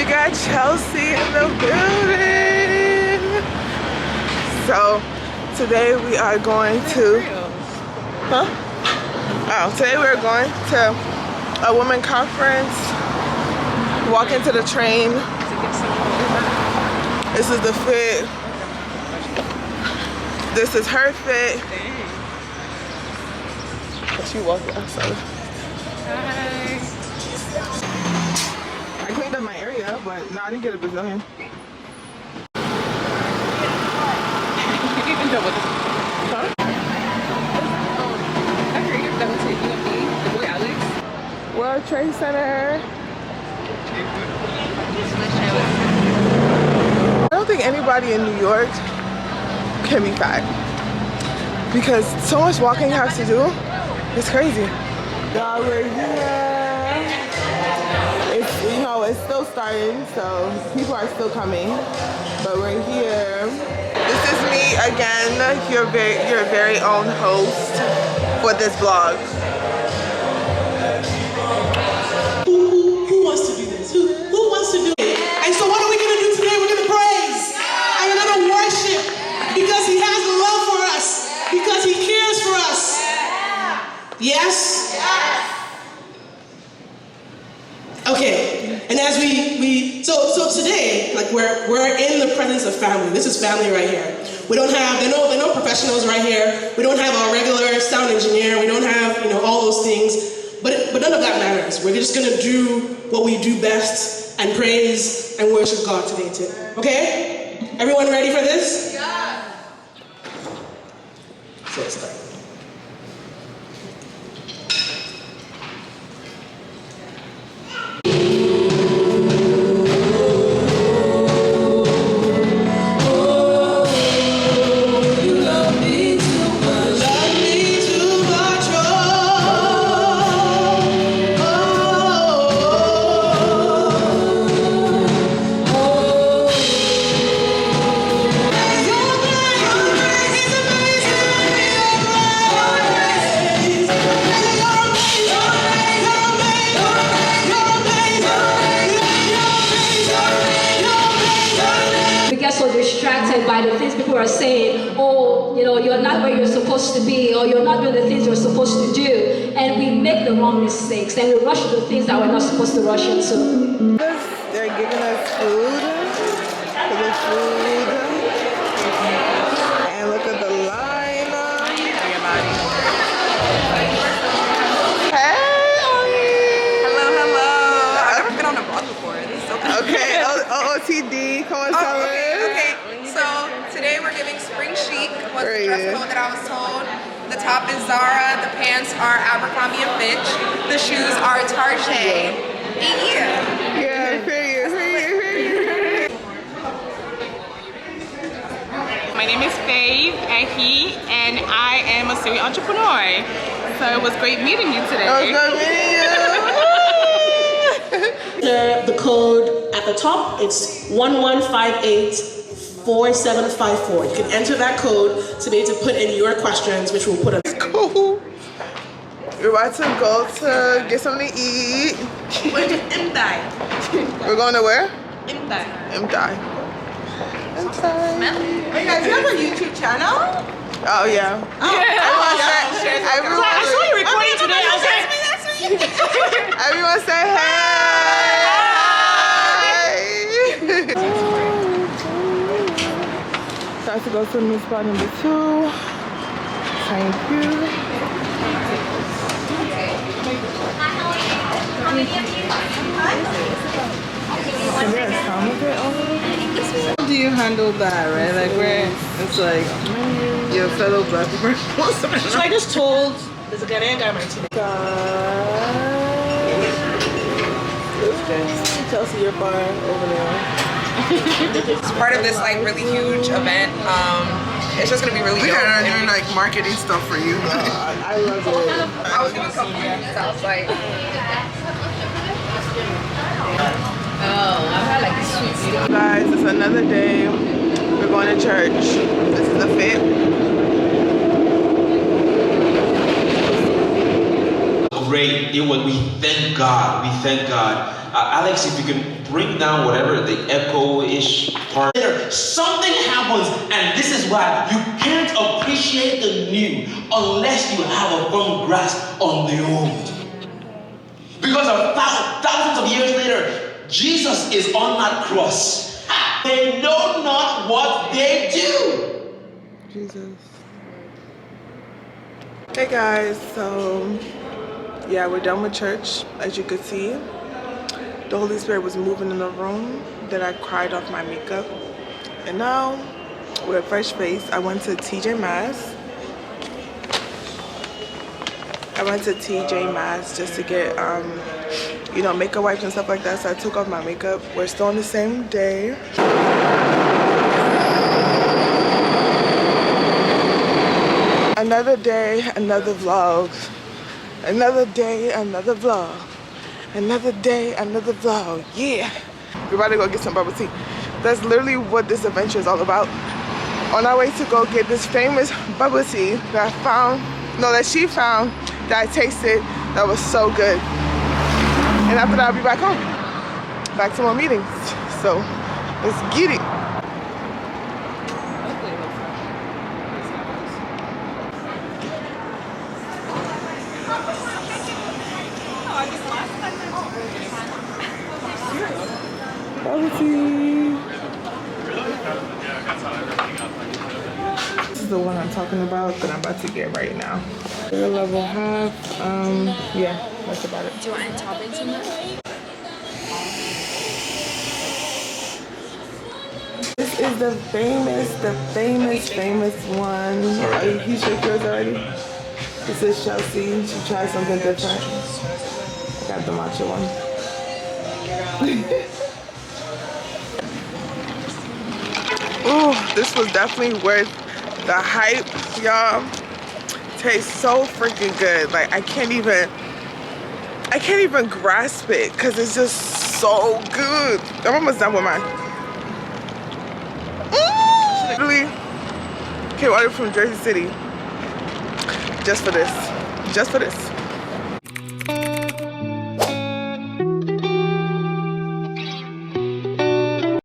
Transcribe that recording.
We got Chelsea in the building. So today we are going to, today we're going to a women conference, walk into the train. This is the fit. This is her fit. But she walked outside. Hi. I cleaned up my area, but no, I didn't get a Brazilian. Huh? I heard you're done with UMB, the boy Alex. World Trade Center. I don't think anybody in New York can be fat because so much walking you have to do. It's crazy. Y'all, we're here. It's, you know, it's still starting, so people are still coming, but we're here. This is me again, your very own host for this vlog. Who wants to do this? Who wants to do it? And so what are we going to do today? We're going to praise and we're going to worship because he has love for us, because he cares for us. Yes? Okay, and as so today, like we're in the presence of family. This is family right here. We don't have, they're no professionals right here. We don't have our regular sound engineer. We don't have, all those things. But none of that matters. We're just gonna do what we do best and praise and worship God today too. Okay? Everyone ready for this? Yeah. So let's start. By the things people are saying, oh, you're not where you're supposed to be, or you're not doing the things you're supposed to do, and we make the wrong mistakes, and we rush into things that we're not supposed to rush into. They're giving us food, and look at the line. Hey, Hello. I've never been on a vlog before. This is so cool. okay, OOTD, come on, Summer. Okay. So today we're giving spring chic. Was the dress code that I was told. The top is Zara. The pants are Abercrombie & Fitch. The shoes are Target. Yeah, period. My name is Faith Ahi, and I am a serial entrepreneur. So it was great meeting you today. It was good meeting you. The code at the top, it's 11584754. You can enter that code to be able to put in your questions, which we'll put on. Cool. We're about to go to get something to eat. We're to Imdai. We're going to where? Imdai. Imdai. Hey guys, you have a YouTube channel? Oh yeah. I saw you recording today. I was like, everyone say hey. Got to go to new spot number 2. Thank you. How do you handle that, right? Like where it's like your fellow black people. so I just told there's a Ghanaian guy right today. Chelsea, your bar over there. It's part of this really huge event. It's just gonna be really dope. We're doing marketing stuff for you. I love it. I was gonna come here. I was like, guys, it's another day. We're going to church. This is the fit. Great. We thank God. We thank God Alex, if you can bring down whatever the echo-ish part. Something happens, and this is why you can't appreciate the new unless you have a firm grasp on the old. Because thousands of years later, Jesus is on that cross. They know not what they do. Jesus. Hey guys, so yeah, we're done with church. As you could see, the Holy Spirit was moving in the room. Then I cried off my makeup. And now, with a fresh face, I went to TJ Maxx. I went to TJ Maxx just to get, you know, makeup wipes and stuff like that. So I took off my makeup. We're still on the same day. Another day, another vlog. Another day, another vlog. Another day, another vlog. Yeah. We're about to go get some bubble tea. That's literally what this adventure is all about. On our way to go get this famous bubble tea that I found, no, that she found, that I tasted, that was so good. And after that, I'll be back home. Back to more meetings. So, let's get it. Bubble tea. This is the one I'm talking about that I'm about to get right now. Sugar level half. Yeah, that's about it. Do you want any toppings in that? This is the famous one. Are you shook yours already? This is Chelsea. She tried something different. I got the matcha one. Ooh, this was definitely worth the hype, y'all. Tastes so freaking good. Like I can't even grasp it because it's just so good. I'm almost done with mine. Literally came order from Jersey City just for this.